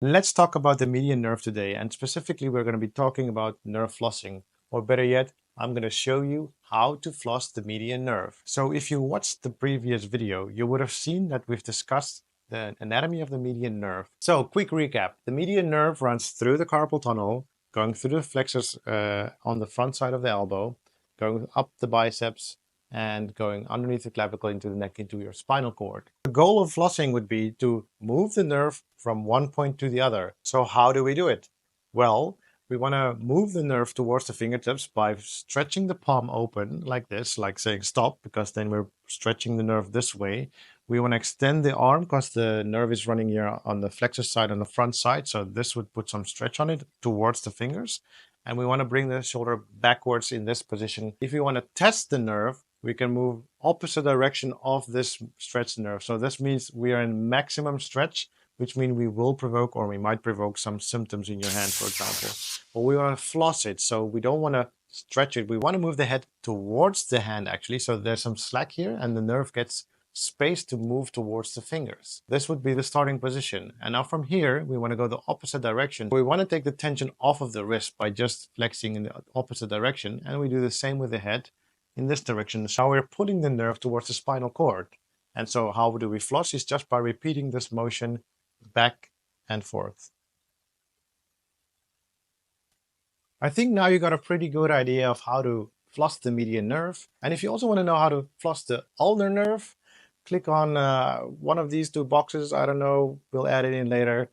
Let's talk about the median nerve today, and specifically we're going to be talking about nerve flossing, or better yet, I'm going to show you how to floss the median nerve. So if you watched the previous video, you would have seen that we've discussed the anatomy of the median nerve. So quick recap, the median nerve runs through the carpal tunnel, going through the flexors on the front side of the elbow, going up the biceps, and going underneath the clavicle into the neck into your spinal cord. The goal of flossing would be to move the nerve from one point to the other. So how do we do it? Well, we want to move the nerve towards the fingertips by stretching the palm open like this, like saying stop, because then we're stretching the nerve this way. We want to extend the arm because the nerve is running here on the flexor side, on the front side. So this would put some stretch on it towards the fingers. And we want to bring the shoulder backwards in this position. If we want to test the nerve, we can move opposite direction of this stretched nerve. So this means we are in maximum stretch, which means we will provoke, or we might provoke some symptoms in your hand, for example. Or we want to floss it, so we don't want to stretch it. We want to move the head towards the hand, actually. So there's some slack here, and the nerve gets space to move towards the fingers. This would be the starting position. And now from here, we want to go the opposite direction. We want to take the tension off of the wrist by just flexing in the opposite direction. And we do the same with the head in this direction. So we're pulling the nerve towards the spinal cord. And so how do we floss? Is just by repeating this motion back and forth. I think now you got a pretty good idea of how to floss the median nerve. And if you also want to know how to floss the ulnar nerve, click on one of these two boxes. I don't know, we'll add it in later.